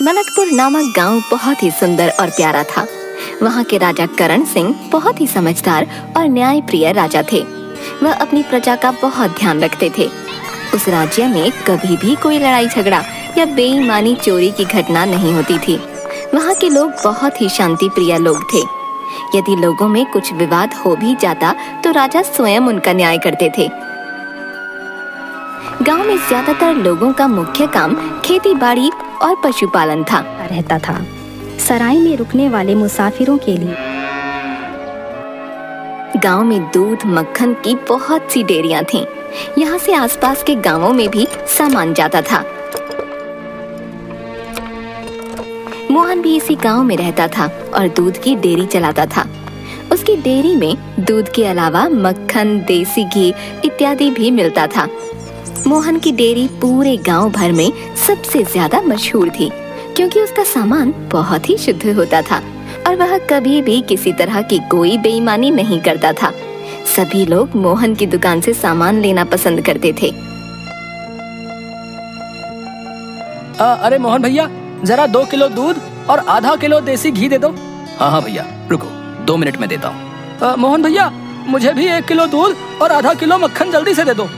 मलकपुर नामक गांव बहुत ही सुंदर और प्यारा था। वहां के राजा करण सिंह बहुत ही समझदार और न्याय प्रिय राजा थे। वह अपनी प्रजा का बहुत ध्यान रखते थे। उस राज्य में कभी भी कोई लड़ाई झगड़ा या बेईमानी चोरी की घटना नहीं होती थी। वहां के लोग बहुत ही शांति प्रिय लोग थे। यदि लोगों में कुछ विवाद हो भी जाता तो राजा स्वयं उनका न्याय करते थे। गांव में ज्यादातर लोगों का मुख्य काम खेती बाड़ी और पशुपालन था। रहता था सराय में रुकने वाले मुसाफिरों के लिए। गांव में दूध मक्खन की बहुत सी डेयरियां थीं। यहाँ से आसपास के गांवों में भी सामान जाता था। मोहन भी इसी गांव में रहता था और दूध की डेयरी चलाता था। उसकी डेयरी में दूध के अलावा मक्खन, देसी घी इत्यादि भी मिलता था। मोहन की डेयरी पूरे गांव भर में सबसे ज्यादा मशहूर थी, क्योंकि उसका सामान बहुत ही शुद्ध होता था और वह कभी भी किसी तरह की कोई बेईमानी नहीं करता था। सभी लोग मोहन की दुकान से सामान लेना पसंद करते थे। अरे मोहन भैया, जरा 2 किलो दूध और आधा किलो देसी घी दे दो। हाँ भैया, रुको 2 मिनट में देता हूँ। मोहन भैया, मुझे भी 1 किलो दूध और आधा किलो मक्खन जल्दी से दे दो।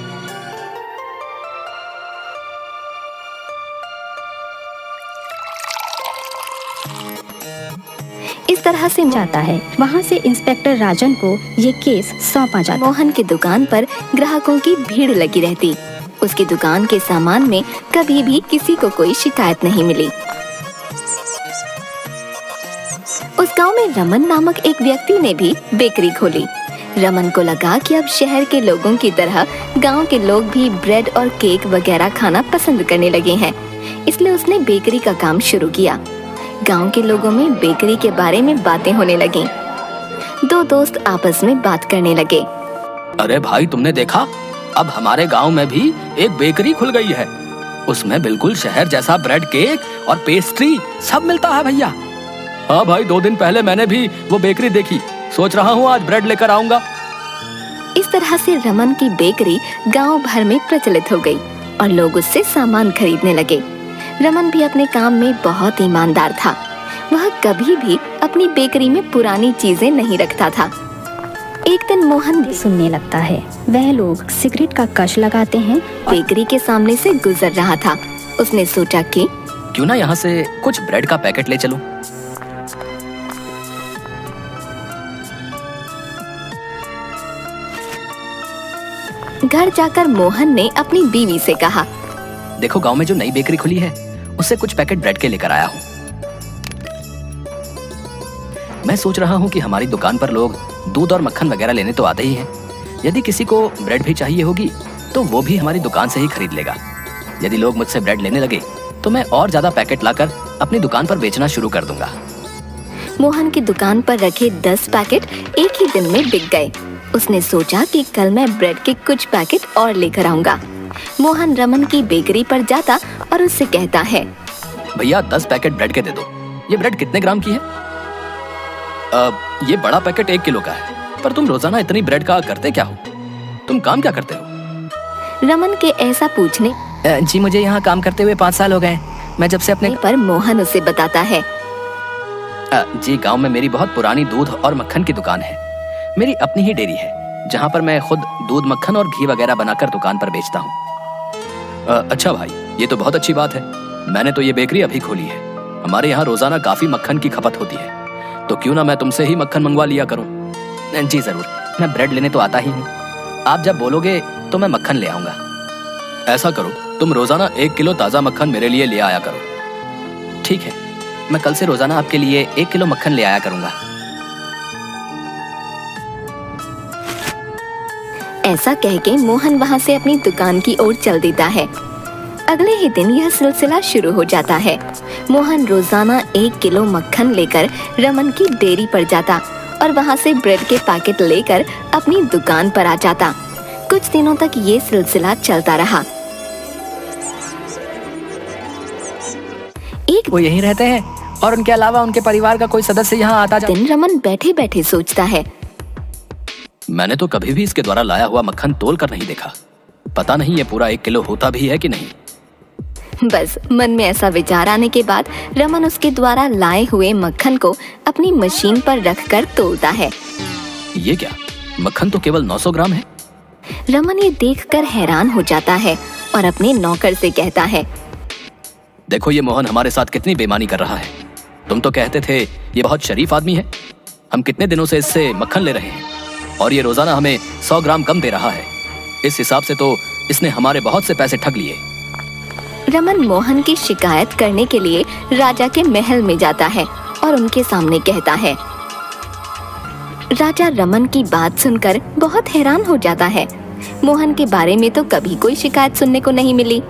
इस तरह से जाता है। वहाँ से इंस्पेक्टर राजन को ये केस सौंपा जाता। मोहन की दुकान पर ग्राहकों की भीड़ लगी रहती। उसकी दुकान के सामान में कभी भी किसी को कोई शिकायत नहीं मिली। उस गांव में रमन नामक एक व्यक्ति ने भी बेकरी खोली। रमन को लगा कि अब शहर के लोगों की तरह गांव के लोग भी ब्रेड और केक वगैरह खाना पसंद करने लगे हैं, इसलिए उसने बेकरी का काम शुरू किया। गांव के लोगों में बेकरी के बारे में बातें होने लगीं। 2 दोस्त आपस में बात करने लगे। अरे भाई, तुमने देखा, अब हमारे गांव में भी एक बेकरी खुल गई है। उसमें बिल्कुल शहर जैसा ब्रेड, केक और पेस्ट्री सब मिलता है भैया। हाँ भाई, 2 दिन पहले मैंने भी वो बेकरी देखी। सोच रहा हूँ आज ब्रेड लेकर आऊंगा। इस तरह से रमन की बेकरी गांव भर में प्रचलित हो गई और लोग उससे सामान खरीदने लगे। रमन भी अपने काम में बहुत ईमानदार था। वह कभी भी अपनी बेकरी में पुरानी चीजें नहीं रखता था। एक दिन मोहन भी सुनने लगता है। वह लोग सिगरेट का कश लगाते हैं। बेकरी के सामने से गुजर रहा था। उसने सोचा कि क्यों ना यहाँ से कुछ ब्रेड का पैकेट ले चलूं। घर जाकर मोहन ने अपनी बीवी से कहा, देखो, गांव में जो नई बेकरी खुली है उससे कुछ पैकेट ब्रेड के लेकर आया हूँ। मैं सोच रहा हूँ कि हमारी दुकान पर लोग दूध और मक्खन वगैरह लेने तो आते ही हैं। यदि किसी को ब्रेड भी चाहिए होगी तो वो भी हमारी दुकान से ही खरीद लेगा। यदि लोग मुझसे ब्रेड लेने लगे तो मैं और ज्यादा पैकेट लाकर अपनी दुकान पर बेचना शुरू कर दूंगा। मोहन की दुकान पर रखे 10 पैकेट एक ही दिन में बिक गए। उसने सोचा कि कल मैं ब्रेड के कुछ पैकेट और लेकर आऊंगा। मोहन रमन की बेकरी पर जाता और उससे कहता है, भैया 10 पैकेट ब्रेड के दे दो। ये ब्रेड कितने ग्राम की है? ये बड़ा पैकेट 1 किलो का है। पर तुम रोजाना इतनी ब्रेड का करते क्या हो? तुम काम क्या करते हो? रमन के ऐसा पूछने जी मुझे यहाँ काम करते हुए 5 साल हो गए। मैं जब से अपने पर मोहन उसे बताता है, जी गांव में मेरी बहुत पुरानी दूध और मक्खन की दुकान है। मेरी अपनी ही डेयरी है जहाँ पर मैं खुद दूध, मक्खन और घी वगैरह बनाकर दुकान पर बेचता हूँ। अच्छा भाई, ये तो बहुत अच्छी बात है। मैंने तो ये बेकरी अभी खोली है। हमारे यहाँ रोजाना काफी मक्खन की खपत होती है, तो क्यों ना मैं तुमसे ही मक्खन मंगवा लिया करूँ। जी जरूर, मैं ब्रेड लेने तो आता ही हूँ। आप जब बोलोगे तो मैं मक्खन ले आऊंगा। ऐसा करो, तुम रोजाना 1 किलो ताजा मक्खन मेरे लिए ले आया करो। ठीक है, मैं कल से रोजाना आपके लिए 1 किलो मक्खन ले आया करूंगा। ऐसा कह के मोहन वहाँ से अपनी दुकान की ओर चल देता है। अगले ही दिन यह सिलसिला शुरू हो जाता है। मोहन रोजाना 1 किलो मक्खन लेकर रमन की डेयरी पर जाता और वहाँ से ब्रेड के पैकेट लेकर अपनी दुकान पर आ जाता। कुछ दिनों तक ये सिलसिला चलता रहा। एक वो यहीं रहते हैं और उनके अलावा उनके परिवार का कोई सदस्य यहाँ आता दिन रमन बैठे बैठे सोचता है, मैंने तो कभी भी इसके द्वारा लाया हुआ मक्खन तोल कर नहीं देखा। पता नहीं ये पूरा 1 किलो होता भी है कि नहीं। बस मन में ऐसा विचार आने के बाद रमन उसके द्वारा लाए हुए मक्खन को अपनी मशीन पर रखकर तोलता है। ये क्या, मक्खन तो केवल 900 ग्राम है। रमन ये देखकर हैरान हो जाता है और अपने नौकर से कहता है, देखो ये मोहन हमारे साथ कितनी बेईमानी कर रहा है। तुम तो कहते थे ये बहुत शरीफ आदमी है। हम कितने दिनों से इससे मक्खन ले रहे हैं और ये रोजाना हमें 100 ग्राम कम दे रहा है। इस हिसाब से तो इसने हमारे बहुत से पैसे ठग लिए। रमन मोहन की शिकायत करने के लिए राजा के महल में जाता है और उनके सामने कहता है। राजा रमन की बात सुनकर बहुत हैरान हो जाता है। मोहन के बारे में तो कभी कोई शिकायत सुनने को नहीं मिली।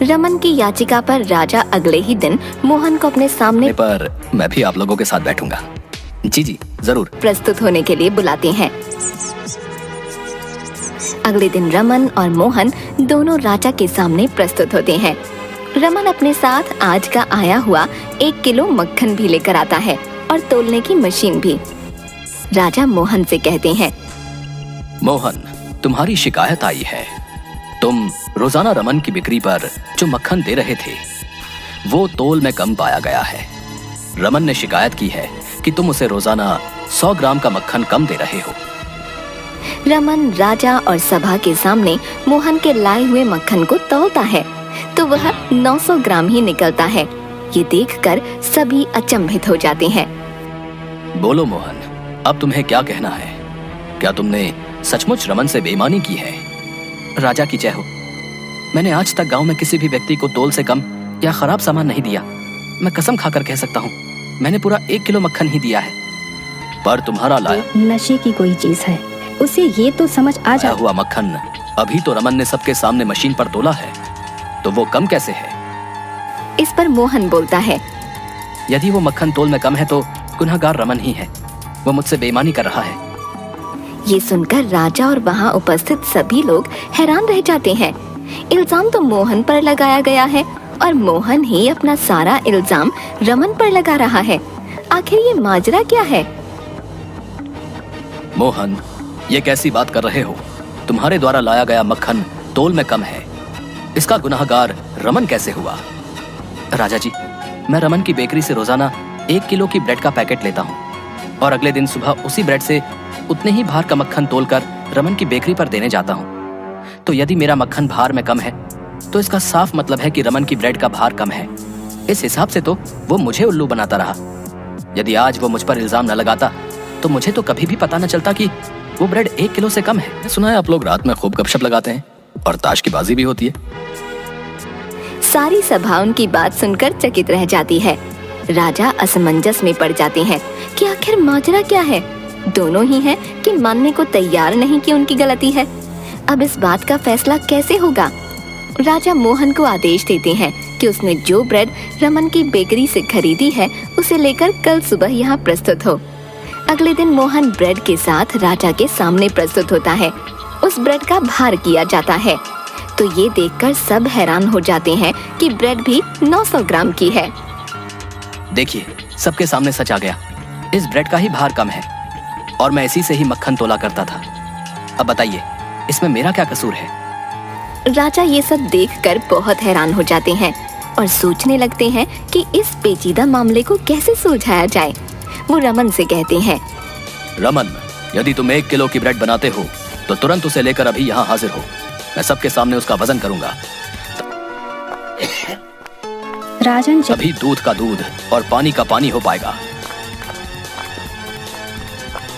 रमन की याचिका पर राजा अगले ही दिन मोहन को अपने सामने पर मैं भी आप लोगों के साथ बैठूंगा। जी जरूर। प्रस्तुत होने के लिए बुलाते हैं। अगले दिन रमन और मोहन दोनों राजा के सामने प्रस्तुत होते हैं। रमन अपने साथ आज का आया हुआ 1 किलो मक्खन भी लेकर आता है और तोलने की मशीन भी। राजा मोहन से कहते हैं, मोहन, तुम्हारी शिकायत आई है। तुम रोजाना रमन की बिक्री पर जो मक्खन दे रहे थे वो तोल में कम पाया गया है। रमन ने शिकायत की है कि तुम उसे रोजाना 100 ग्राम का मक्खन कम दे रहे हो। रमन राजा और सभा के सामने मोहन के लाए हुए मक्खन को तौलता है तो वह 900 ग्राम ही निकलता है। ये देखकर सभी अचंभित हो जाते हैं। बोलो मोहन, अब तुम्हें क्या कहना है? क्या तुमने सचमुच रमन से बेईमानी की है? राजा की जय हो। मैंने आज तक गांव में किसी भी व्यक्ति को तोल से कम या खराब सामान नहीं दिया। मैं कसम खाकर कह सकता हूँ, मैंने पूरा 1 किलो मक्खन ही दिया है। पर तुम्हारा लाया नशे की कोई चीज है, उसे ये तो समझ आ जा हुआ मक्खन अभी तो रमन ने सबके सामने मशीन पर तोला है, तो वो कम कैसे है? इस पर मोहन बोलता है, यदि वो मक्खन तोल में कम है तो गुनहगार रमन ही है। वो मुझसे बेईमानी कर रहा है। ये सुनकर राजा और वहाँ उपस्थित सभी लोग हैरान रह जाते हैं। इल्जाम तो मोहन पर लगाया गया है और मोहन ही अपना सारा इल्जाम रमन पर लगा रहा है। आखिर ये माजरा क्या है? मोहन, ये कैसी बात कर रहे हो? तुम्हारे द्वारा लाया गया मक्खन तोल में कम है, इसका गुनहगार रमन कैसे हुआ? राजा जी, मैं रमन की बेकरी से रोजाना 1 किलो की ब्रेड का पैकेट लेता हूँ और अगले दिन सुबह उसी ब्रेड से उतने ही भार का मक्खन तोलकर रमन की बेकरी पर देने जाता हूँ। तो यदि मेरा मक्खन भार में कम है तो इसका साफ मतलब है कि रमन की ब्रेड का भार कम है। इस हिसाब से तो वो मुझे उल्लू बनाता रहा। यदि आज वो मुझ पर इल्जाम न लगाता तो मुझे तो कभी भी पता न चलता कि वो ब्रेड 1 किलो से कम है। सुना है आप लोग रात में खूब गपशप लगाते हैं और ताश की बाजी भी होती है। सारी सभा उनकी बात सुनकर चकित रह जाती है। राजा असमंजस में पड़ जाते हैं कि आखिर माजरा क्या है। दोनों ही हैं कि मानने को तैयार नहीं कि उनकी गलती है। अब इस बात का फैसला कैसे होगा? राजा मोहन को आदेश देते हैं कि उसने जो ब्रेड रमन की बेकरी से खरीदी है उसे लेकर कल सुबह यहाँ प्रस्तुत हो। अगले दिन मोहन ब्रेड के साथ राजा के सामने प्रस्तुत होता है। उस ब्रेड का भार किया जाता है तो ये देखकर सब हैरान हो जाते हैं कि ब्रेड भी 900 ग्राम की है। देखिए, सबके सामने सच आ गया। इस ब्रेड का ही भार कम है और मैं इसी से ही मक्खन तोला करता था। अब बताइए, इसमें मेरा क्या कसूर है? राजा ये सब देखकर बहुत हैरान हो जाते हैं और सोचने लगते हैं कि इस पेचीदा मामले को कैसे सुलझाया जाए। वो रमन से कहते हैं, रमन, यदि तुम 1 किलो की ब्रेड बनाते हो तो तुरंत उसे लेकर अभी यहाँ हाजिर हो। मैं सबके सामने उसका वजन करूंगा। राजन, अभी दूध का दूध और पानी का पानी हो पाएगा।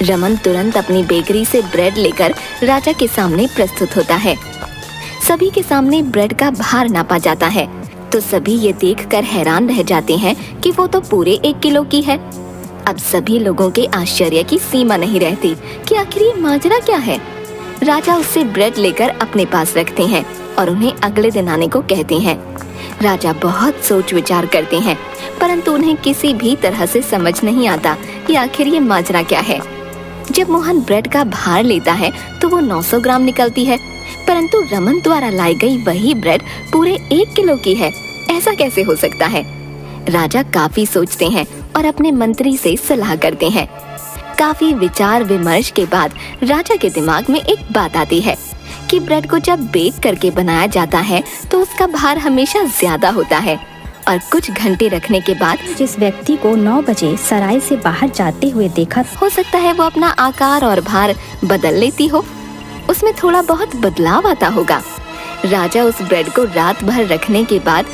रमन तुरंत अपनी बेकरी से ब्रेड लेकर राजा के सामने प्रस्तुत होता है। सभी के सामने ब्रेड का भार नापा जाता है तो सभी ये देखकर हैरान रह जाते हैं कि वो तो पूरे 1 किलो की है। अब सभी लोगों के आश्चर्य की सीमा नहीं रहती कि आखिर ये माजरा क्या है। राजा उससे ब्रेड लेकर अपने पास रखते हैं और उन्हें अगले दिन आने को कहते हैं। राजा बहुत सोच विचार करते हैं परंतु उन्हें किसी भी तरह से समझ नहीं आता कि आखिर ये माजरा क्या है। जब मोहन ब्रेड का भार लेता है तो वो 900 ग्राम निकलती है, परंतु रमन द्वारा लाई गई वही ब्रेड पूरे 1 किलो की है। ऐसा कैसे हो सकता है? राजा काफी सोचते हैं और अपने मंत्री से सलाह करते हैं। काफी विचार विमर्श के बाद राजा के दिमाग में एक बात आती है कि ब्रेड को जब बेक करके बनाया जाता है तो उसका भार हमेशा ज्यादा होता है और कुछ घंटे रखने के बाद जिस व्यक्ति को 9 बजे सराय से बाहर जाते हुए देखा, हो सकता है वो अपना आकार और भार बदल लेती हो। उसमें थोड़ा बहुत बदलाव आता होगा। राजा उस ब्रेड को रात भर रखने के बाद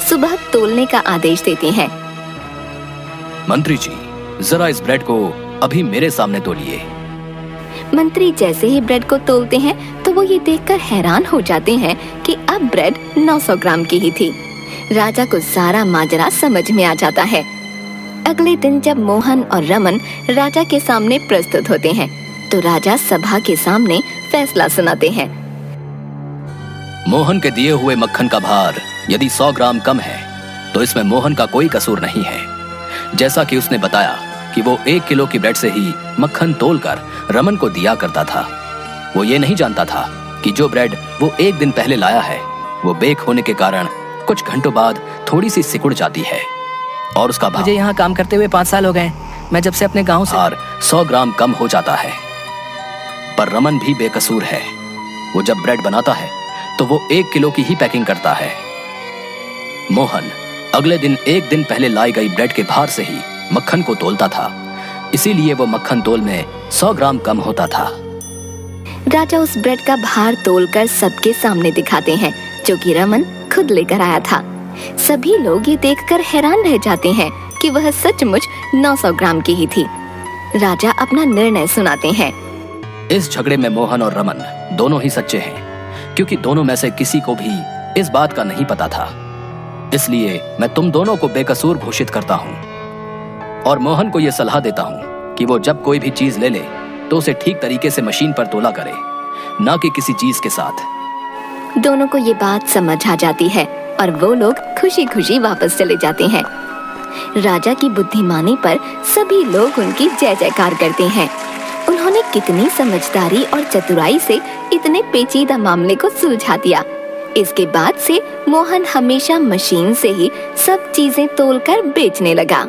सुबह तोलने का आदेश देते हैं। मंत्री जी, जरा इस ब्रेड को अभी मेरे सामने तोलिए। मंत्री जैसे ही ब्रेड को तोलते हैं तो वो ये देखकर हैरान हो जाते हैं कि अब ब्रेड 900 ग्राम की ही थी। राजा को सारा माजरा समझ में आ जाता है। अगले दिन जब मोहन और रमन राजा के सामने प्रस्तुत होते हैं तो राजा सभा के सामने फैसला सुनाते हैं। मोहन के दिए हुए मक्खन का भार यदि 100 ग्राम कम है तो इसमें मोहन का कोई कसूर नहीं है। जैसा कि उसने बताया कि वो 1 किलो की ब्रेड से ही मक्खन तोलकर रमन को दिया करता था। वो ये नहीं जानता था कि जो ब्रेड वो 1 दिन पहले लाया है वो बेक होने के कारण कुछ घंटों बाद थोड़ी सी सिकुड़ जाती है और उसका भार, मुझे यहाँ काम करते हुए 5 साल हो गए। मैं जब से अपने गांव से 100 ग्राम कम हो जाता है। पर रमन भी बेकसूर है। वो जब ब्रेड बनाता है तो वो 1 किलो की ही पैकिंग करता है। मोहन अगले दिन 1 दिन पहले लाई गई ब्रेड के भार से ही मक्खन को तोलता था, इसीलिए वो मक्खन तोल में 100 ग्राम कम होता था। राजा उस ब्रेड का भार तोलकर सबके सामने दिखाते हैं, जो कि रमन खुद लेकर आया था। सभी लोग ये देखकर हैरान रह जाते हैं कि वह सचमुच 900 ग्राम की ही थी। राजा अपना निर्णय सुनाते हैं। इस झगड़े में मोहन और रमन दोनों ही सच्चे हैं, क्योंकि दोनों में से किसी को भी इस बात का नहीं पता था। इसलिए मैं तुम दोनों को बेकसूर घोषित करता हूँ और मोहन को यह सलाह देता हूँ कि वो जब कोई भी चीज ले ले तो उसे ठीक तरीके से मशीन पर तोला करे, ना कि किसी चीज के साथ। दोनों को ये बात समझ आ जाती है और वो लोग खुशी खुशी वापस चले जाते हैं। राजा की बुद्धिमानी पर सभी लोग उनकी जय जयकार करते हैं। उन्होंने कितनी समझदारी और चतुराई से इतने पेचीदा मामले को सुलझा दिया। इसके बाद से मोहन हमेशा मशीन से ही सब चीजें तोलकर बेचने लगा।